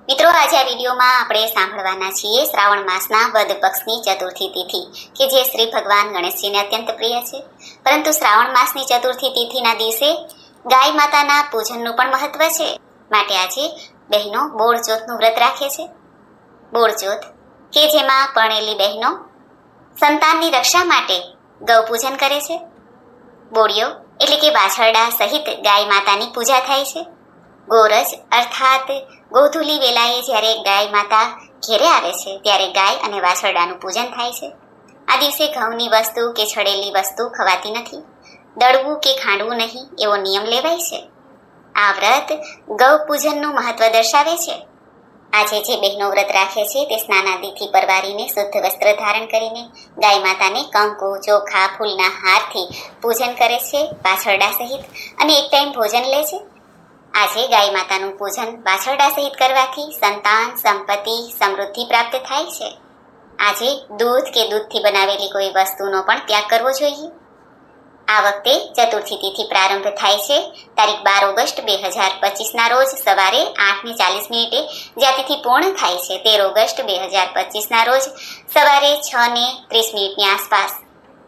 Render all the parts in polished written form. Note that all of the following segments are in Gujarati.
મિત્રો, આજે આ વિડીયોમાં આપણે સાંભળવાના છીએ શ્રાવણ માસના વદ પક્ષની ચતુર્થી તિથિ કે જે શ્રી ભગવાન ગણેશજીને અત્યંત પ્રિય છે. પરંતુ શ્રાવણ માસની ચતુર્થી તિથિના દિવસે ગાય માતાના પૂજનનું પણ મહત્વ છે. માટે આજે બહેનો બોળ ચોથનું વ્રત રાખે છે. બોળ ચોથ કે જેમાં પરણેલી બહેનો સંતાનની રક્ષા માટે ગૌ પૂજન કરે છે. બોળિયો એટલે કે વાછરડા સહિત ગાય માતાની પૂજા થાય છે. ગોરજ અર્થાત ગોધૂલી વેલાએ જ્યારે ગાય માતા ઘેરે આવે છે ત્યારે ગાય અને વાછરડાનું પૂજન થાય છે. આ દિવસે ઘઉંની વસ્તુ કે છડેલી વસ્તુ ખવાતી નથી. દળવું કે ખાંડવું નહીં એવો નિયમ લેવાય છે. આ વ્રત ગૌ પૂજનનું મહત્વ દર્શાવે છે. આજે જે બહેનો વ્રત રાખે છે તે સ્નાનાદિથી પરવારીને શુદ્ધ વસ્ત્ર ધારણ કરીને ગાય માતાને કંકુ, ચોખા, ફૂલના હારથી પૂજન કરે છે વાછરડા સહિત, અને એક ટાઈમ ભોજન લે છે. આજે ગાય માતાનું પૂજન વાછરડા સહિત કરવાથી સંતાન, સંપત્તિ, સમૃદ્ધિ પ્રાપ્ત થાય છે. આજે દૂધ કે દૂધથી બનાવેલી કોઈ વસ્તુનો પણ ત્યાગ કરવો જોઈએ. આ વખતે ચતુર્થી તિથિ પ્રારંભ થાય છે તારીખ 12 ઓગસ્ટ 2025ના રોજ સવારે 8:40 જ્યાં તિથિ પૂર્ણ થાય છે 13 ઓગસ્ટ 2025ના રોજ સવારે 6:30ની આસપાસ.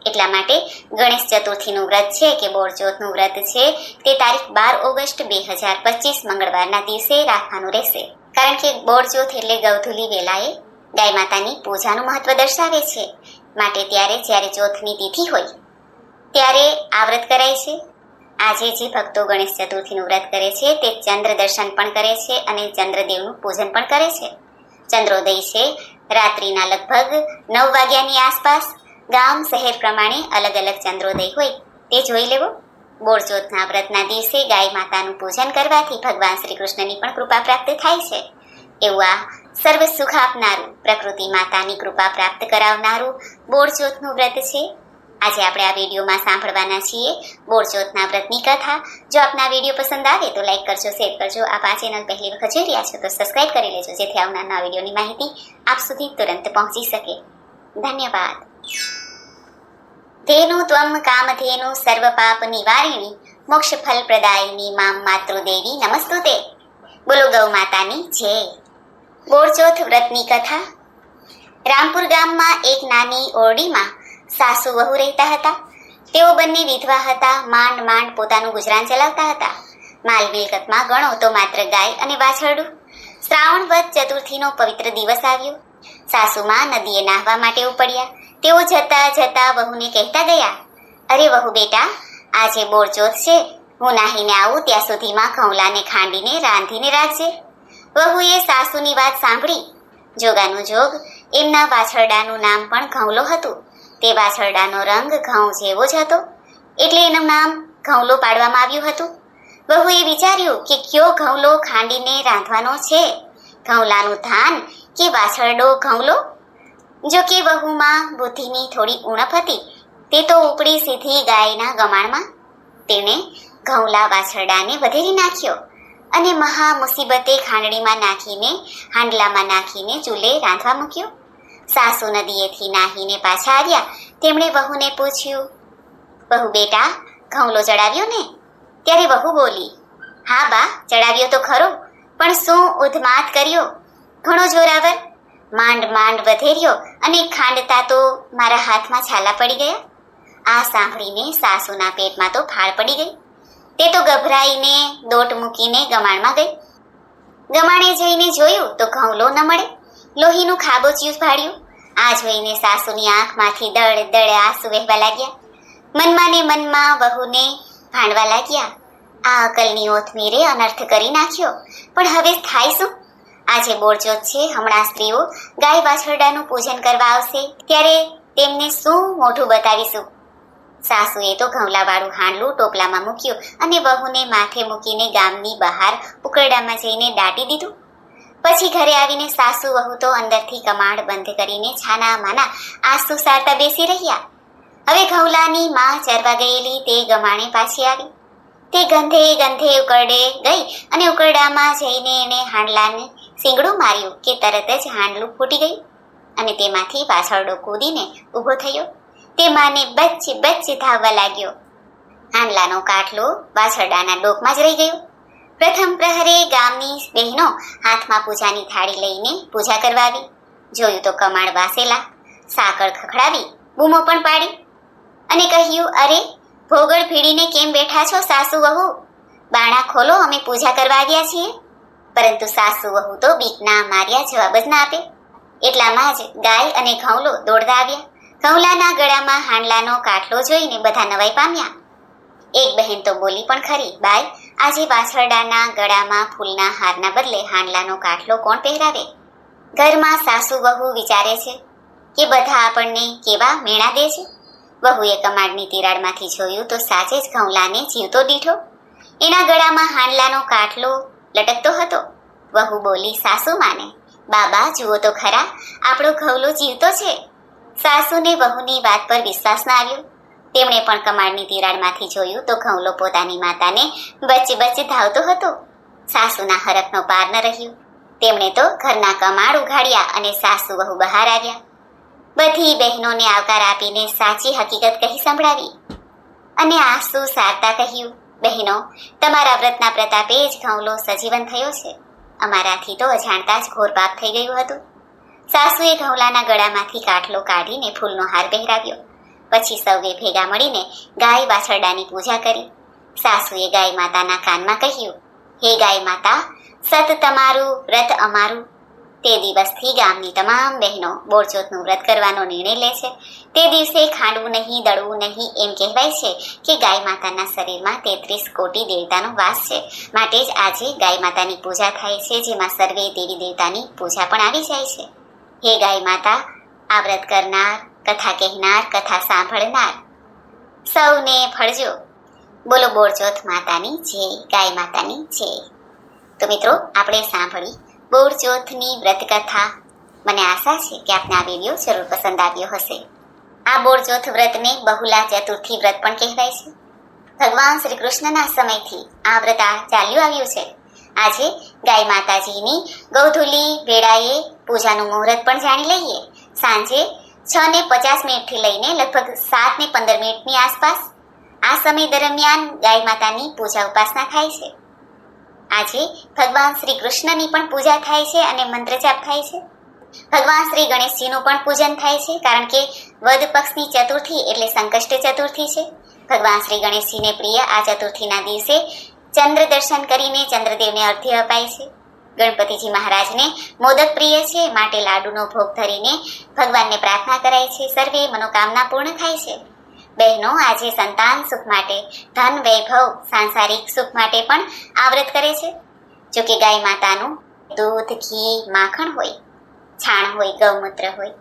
એટલા માટે ગણેશ ચતુર્થીનું વ્રત છે કે બોળ ચોથનું વ્રત છે તે તારીખ 12 ઓગસ્ટ 2025 મંગળવારના દિવસે રાખવાનું રહેશે. કારણ કે બોળ ચોથ એટલે ગૌધૂલી વેલાએ ગાય માતાની પૂજાનું મહત્વ દર્શાવે છે. માટે ત્યારે જ્યારે ચોથની તિથિ હોય ત્યારે આ વ્રત કરાય છે. આજે જે ભક્તો ગણેશ ચતુર્થીનું વ્રત કરે છે તે ચંદ્ર દર્શન પણ કરે છે અને ચંદ્રદેવનું પૂજન પણ કરે છે. ચંદ્રોદય છે રાત્રિના લગભગ 9 વાગ્યાની આસપાસ. ગામ શહેર પ્રમાણે અલગ અલગ ચંદ્રોદય હોય તે જોઈ લેવો. બોળ ચોથના વ્રતના દિવસે ગાય માતાનું પૂજન કરવાથી ભગવાન શ્રી કૃષ્ણની પણ કૃપા પ્રાપ્ત થાય છે. એવું આ સર્વ સુખ આપનારું, પ્રકૃતિ માતાની કૃપા પ્રાપ્ત કરાવનારું બોળ ચોથનું વ્રત છે. આજે આપણે આ વિડીયોમાં સાંભળવાના છીએ બોળ ચોથના વ્રતની કથા. જો આપના વિડીયો પસંદ આવે તો લાઈક કરજો, શેર કરજો. આપ આ ચેનલ પહેલી વખત જોઈ રહ્યા છો તો સબસ્ક્રાઇબ કરી લેજો, જેથી આવનારના વિડીયોની માહિતી આપ સુધી તુરંત પહોંચી શકે. ધન્યવાદ. ધેનુ ત્વમ કામધેનુ સર્વ પાપ નિવારિણી મોક્ષ ફલ પ્રદાયિની મામ માતૃદેવી નમસ્તુતે. બોલો ગૌ માતાની જય. બોળ ચોથ વ્રતની કથા. રામપુર ગામમાં એક નાની ઓરડીમાં સાસુ વહુ રહેતા હતા. તેઓ બંને વિધવા હતા. માંડ માંડ પોતાનું ગુજરાન ચલાવતા હતા. માલ મિલકતમાં ગણો તો માત્ર ગાય અને વાછરડું. શ્રાવણ વદ ચતુર્થીનો પવિત્ર દિવસ આવ્યો. સાસુમાં નદીએ નાહવા માટે ઉપડ્યા. તેઓ જતા જતા વહુને કહેતા ગયા, અરે વહુ બેટા, આજે બોળ ચોથ છે, હું નાહીને આવું ત્યાં સુધીમાં ઘઉંલાને ખાંડીને રાંધીને રાખજે. વહુએ સાસુની વાત સાંભળી. જોગાનું જોગ એમના વાછરડાનું નામ પણ ઘઉંલો હતું. તે વાછરડાનો રંગ ઘઉં જેવો જ હતો, એટલે એનું નામ ઘઉંલો પાડવામાં આવ્યું હતું. વહુએ વિચાર્યું કે કયો ઘઉંલો ખાંડીને રાંધવાનો છે, ઘઉંલાનું ધાન કે વાછરડો ઘઉંલો? જો કે વહુમાં બુદ્ધિની થોડી ઉણપ હતી. તે તો ઉપડી સીધી ગાયના ગમાણમાં. તેણે ઘઉંલા વાછરડાને વધેરી નાખ્યો અને મહા મુસીબતે ખાંડણીમાં નાખીને હાંડલામાં નાખીને ચૂલે રાંધવા મૂક્યો. સાસુ નદીએથી નાહીને પાછા આવ્યા. તેમણે વહુને પૂછ્યું, વહુ બેટા, ઘઉંલો ચડાવ્યો ને? ત્યારે વહુ બોલી, હા બા, ચડાવ્યો તો ખરો, પણ શું ઉધમાત કર્યો, ઘણો જોરાવર. માંડ માંડ વધેર્યો અને ખાંડતા તો મારા હાથમાં છાલા પડી ગયા. આ સાંભળીને સાસુના પેટમાં તો ફાળ પડી ગઈ. તે તો ગભરાઈને દોટ મૂકીને ગમાણમાં ગઈ. ગમાણે જઈને જોયું તો ઘઉંલો ન મળે. લોહીનું ખાબોચિયું ભાળ્યું. આ જોઈને સાસુની આંખમાંથી દળ દળ આંસુ વહેવા લાગ્યા. મનમાં ને મનમાં વહુને ભાંડવા લાગ્યા, આ અકલની ઓથમીરે અનર્થ કરી નાખ્યો, પણ હવે થાય શું? આજે બોળ ચોથ છે, હમણાં સ્ત્રીઓ ગાય વાછરડાનું પૂજન કરવા આવશે ત્યારે તેમને શું મોઢું બતાવીશું? સાસુએ તો ઘઉંલાવાળું હાંડલું ટોપલામાં મૂક્યું અને વહુને માથે મૂકીને ગામની બહાર ઉકરડામાં જઈને દાટી દીધું. પછી ઘરે આવીને સાસુ વહુ તો અંદરથી કમાડ બંધ કરીને છાના માના આંસુ સારતા બેસી રહ્યા. હવે ઘઉંલાની માં ચરવા ગયેલી તે ગમાણે પાછી આવી. તે ગંધે ગંધે ઉકરડે ગઈ અને ઉકરડામાં જઈને એણે હાંડલાને સીંગડું માર્યું કે તરત જ હાંડલું ફૂટી ગયું અને તેમાંથી વાછરડો કૂદીને ઊભો થયો. તે માને બચ્ચ બચ્ચ ધાવવા લાગ્યો. હાંડલાનો કાટલો વાછરડાના ડોકમાં જ રહી ગયો. પ્રથમ પ્રહરે ગામ ગામની બહેનો હાથમાં પૂજાની થાળી લઈને પૂજા કરવા આવી. જોયું તો કમાડ વાસેલા, સાકળ ખખડાવી, બૂમો પણ પાડી અને કહ્યું, અરે ભોગળ ભીડીને કેમ બેઠા છો સાસુ વહુ? બાણા ખોલો, અમે પૂજા કરવા આવ્યા છીએ. પરંતુ સાસુ વહુ તો બીકના માર્યા જવાબ જ ના આપે. એટલામાં જ ગાય અને ઘઉલો દોડતા આવ્યા. ઘઉલાના ગળામાં હાંડલાનો કાટલો જોઈને બધા નવાઈ પામ્યા. એક બહેન તો બોલી પણ ખરી, બાઈ, આજે વાછરડાના ગળામાં ફૂલના હારના બદલે હાંડલાનો કાટલો કોણ પહેરાવે? ઘરમાં સાસુ વહુ વિચારે છે કે બધા આપણને કેવા મેણા દે છે. વહુએ કમાડની તિરાડમાંથી જોયું તો સાચે જ ઘઉલાને જીવતો દીઠો. એના ગળામાં હાંડલાનો કાટલો લટકતો હતો. વહુ બોલી સાસુ માને, બાબા જુઓ તો ખરા, આપણો ઘઉલો જીવતો છે. સાસુને વહુની વાત પર વિશ્વાસ ના આવ્યો. તેમણે પણ કમાડની તિરાડમાંથી જોયું તો ઘઉલો પોતાની માતાને વચ્ચે વચ્ચે ધાવતો હતો. સાસુના હરખનો પાર ન રહ્યો. તેમણે તો ઘરના કમાડ ઉઘાડ્યા અને સાસુ વહુ બહાર આવ્યા. બધી બહેનોને આવકાર આપીને સાચી હકીકત કહી સંભળાવી અને આંસુ સારતા કહ્યું, બહેનો, તમારા વ્રતના પ્રતાપે જ ઘઉલો સજીવન થયો છે. અમારાથી તો અજાણતા જ ઘોર પાપ થઈ ગયું હતું. સાસુએ ઘઉલાના ગળામાંથી કાટલો કાઢીને ફૂલનો હાર પહેરાવ્યો. પછી સૌએ ભેગા મળીને ગાય વાછરડાની પૂજા કરી. સાસુએ ગાય માતાના કાનમાં કહ્યું, હે ગાય માતા, સત તમારું વ્રત અમારું. તે દિવસથી ગામની તમામ બહેનો બોરચોથનું વ્રત કરવાનો નિર્ણય લે છે. તે દિવસે ખાંડવું નહીં, દળવું નહીં. એમ કહેવાય છે કે ગાય માતાના શરીરમાં 33 કોટી દેવતાનો વાસ છે. માટે જ આજે ગાય માતાની પૂજા થાય છે, જેમાં સર્વે દેવી દેવતાની પૂજા પણ આવી જાય છે. હે ગાય માતા, આ વ્રત કરનાર, કથા કહેનાર, કથા સાંભળનાર સૌને ફળજો. બોલો બોરચોથ માતાની જય, ગાય માતાની જય. તો મિત્રો, આપણે સાંભળી બોરચોથની વ્રત કથા. મને આશા છે કે આપને આ વિડીયો જરૂર પસંદ આવ્યો હશે. આ બોરચોથ વ્રતને બહુલા ચતુર્થી વ્રત પણ કહેવાય છે. ભગવાન શ્રી કૃષ્ણના સમયથી આ વ્રત ચાલ્યું આવ્યું છે. આજે ગાય માતાજીની ગૌધુલી વેળાએ પૂજાનું મુહૂર્ત પણ જાણી લઈએ. સાંજે 6:50 લઈને લગભગ 7:15 આસપાસ. આ સમય દરમિયાન ગાય માતાની પૂજા ઉપાસના થાય છે. આજે ભગવાન શ્રી કૃષ્ણની પણ પૂજા થાય છે અને મંત્ર જાપ થાય છે. ભગવાન શ્રી ગણેશજીનું પણ પૂજન થાય છે, કારણ કે વદ પક્ષની ચતુર્થી એટલે સંકષ્ટ ચતુર્થી છે. ભગવાન શ્રી ગણેશજીને પ્રિય આ ચતુર્થીના દિવસે ચંદ્ર દર્શન કરીને ચંદ્રદેવને અર્ઘ્ય અપાય છે. ગણપતિજી મહારાજને મોદક પ્રિય છે, માટે લાડુનો ભોગ ધરીને ભગવાનને પ્રાર્થના કરાય છે. સર્વે મનોકામના પૂર્ણ થાય છે. બહેનો આજે સંતાન સુખ માટે, ધન વૈભવ, સાંસારિક સુખ માટે પણ આ વ્રત કરે છે. જોકે ગાય માતાનું દૂધ, ઘી, માખણ હોય, છાણ હોય, ગૌમૂત્ર હોય,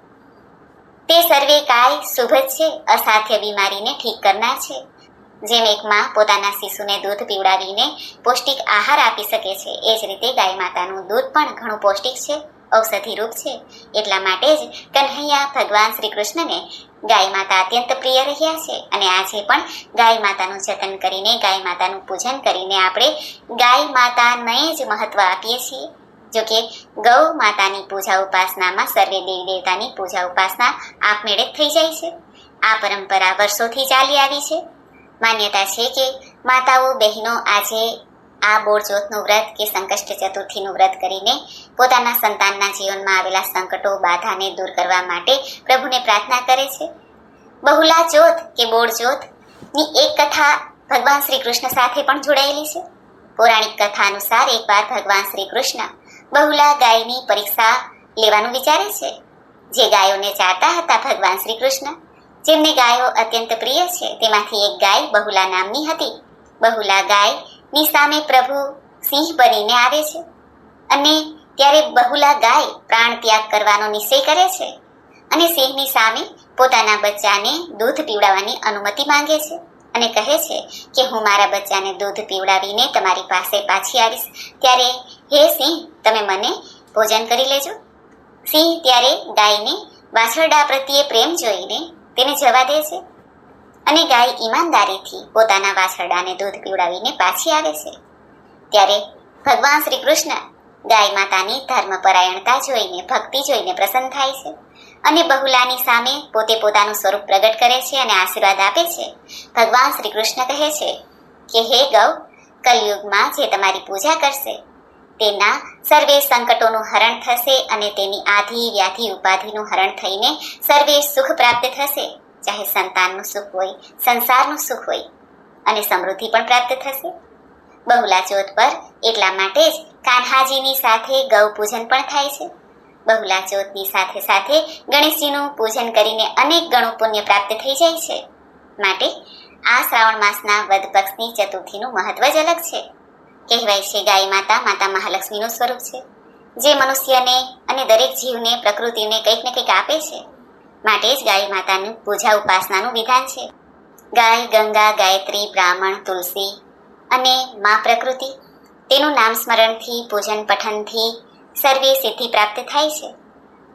તે સર્વે કાય શુભ જ છે. અસાધ્ય બીમારીને ઠીક કરનાર છે. જેમ એક માં પોતાના શિશુને દૂધ પીવડાવીને પૌષ્ટિક આહાર આપી શકે છે, એ જ રીતે ગાય માતાનું દૂધ પણ ઘણું પૌષ્ટિક છે, ઔષધિ રૂપ છે. એટલા માટે જ કન્હૈયા ભગવાન શ્રી કૃષ્ણને ગાય માતા અત્યંત પ્રિય રહ્યા છે. અને આજે પણ ગાય માતાનું જતન કરીને, ગાય માતાનું પૂજન કરીને આપણે ગાય માતાને જ મહત્વ આપીએ છીએ. જોકે ગૌ માતાની પૂજા ઉપાસનામાં સર્વે દેવી દેવતાની પૂજા ઉપાસના આપમેળે જ થઈ જાય છે. આ પરંપરા વર્ષોથી ચાલી આવી છે. માન્યતા છે કે માતાઓ બહેનો આજે આ બોરચોથનું વ્રત કે સંકષ્ટ ચતુર્થીનું વ્રત કરીને પોતાના સંતાનના જીવનમાં આવેલા સંકટો, બાધાને દૂર કરવા માટે પ્રભુને પ્રાર્થના કરે છે. બહુલા ચોથ કે બોરચોથની એક કથા ભગવાન શ્રી કૃષ્ણ સાથે પણ જોડાયેલી છે. પૌરાણિક કથા અનુસાર એકવાર ભગવાન શ્રી કૃષ્ણ બહુલા ગાયની પરીક્ષા લેવાનું વિચારે છે. જે ગાયોને ચારતા હતા ભગવાન શ્રી કૃષ્ણ, જેમને ગાયો અત્યંત પ્રિય છે, તેમાંથી એક ગાય બહુલા નામની હતી. બહુલા ગાયની સામે પ્રભુ સિંહ બનીને આવે છે અને ત્યારે બહુલા ગાય પ્રાણ ત્યાગ કરવાનો નિશ્ચય કરે છે અને સિંહની સામે પોતાના બચ્ચાને દૂધ પીવડાવવાની અનુમતિ માંગે છે અને કહે છે કે હું મારા બચ્ચાને દૂધ પીવડાવીને તમારી પાસે પાછી આવીશ, ત્યારે હે સિંહ, તમે મને ભોજન કરી લેજો. સિંહ ત્યારે ગાયને વાછરડા પ્રત્યે પ્રેમ જોઈને તેને જવા દે છે અને ગાય ઈમાનદારીથી પોતાના વાછરડાને દૂધ પીવડાવીને પાછી આવે છે. ત્યારે ભગવાન શ્રી કૃષ્ણ ગાય માતાની ધર્મપરાયણતા જોઈને, ભક્તિ જોઈને પ્રસન્ન થાય છે અને બહુલાની સામે પોતે પોતાનું સ્વરૂપ પ્રગટ કરે છે અને આશીર્વાદ આપે છે. ભગવાન શ્રી કૃષ્ણ કહે છે કે હે ગૌ, કલયુગમાં જે તમારી પૂજા કરશે તેના સર્વે સંકટોનું હરણ થશે અને તેની આધિ વ્યાધિ ઉપાધિનું હરણ થઈને સર્વે સુખ પ્રાપ્ત થશે. ચાહે સંતાનનું સુખ હોય, સંસારનું સુખ હોય, અને સમૃદ્ધિ પણ પ્રાપ્ત થશે. બહુલા ચોથ પર એટલા માટે જ કાન્હાજીની સાથે ગૌ પૂજન પણ થાય છે. બહુલા ચોથની સાથે સાથે ગણેશજીનું પૂજન કરીને અનેક ગણું પુણ્ય પ્રાપ્ત થઈ જાય છે. માટે આ શ્રાવણ માસના વદ પક્ષની ચતુર્થીનું મહત્વ જ અલગ છે. કહેવાય છે ગાય માતા માતા મહાલક્ષ્મીનું સ્વરૂપ છે, જે મનુષ્યને અને દરેક જીવને પ્રકૃતિને કંઈક ને કંઈક આપે છે. માટે જ ગાય માતાની પૂજા ઉપાસનાનું વિધાન છે. ગાય, ગંગા, ગાયત્રી, બ્રાહ્મણ, તુલસી અને મા પ્રકૃતિ, તેનું નામ સ્મરણથી, પૂજન પઠનથી સર્વે સિદ્ધિ પ્રાપ્ત થાય છે.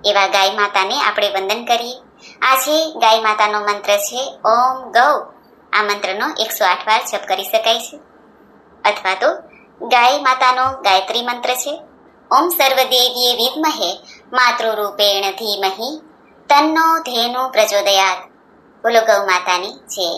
એવા ગાય માતાને આપણે વંદન કરીએ. આજે ગાય માતાનો મંત્ર છે ઓમ ગૌ. આ મંત્રનો 108 વાર જપ કરી શકાય છે. અથવા તો ગાય માતાનો ગાયત્રી મંત્ર છે ઓમ સર્વદેવીએ વિદ્મહે માતૃરૂપેણ ધીમહિ તન્નો ધેનુ પ્રચોદયાત. બોલો ગૌ માતાની જય.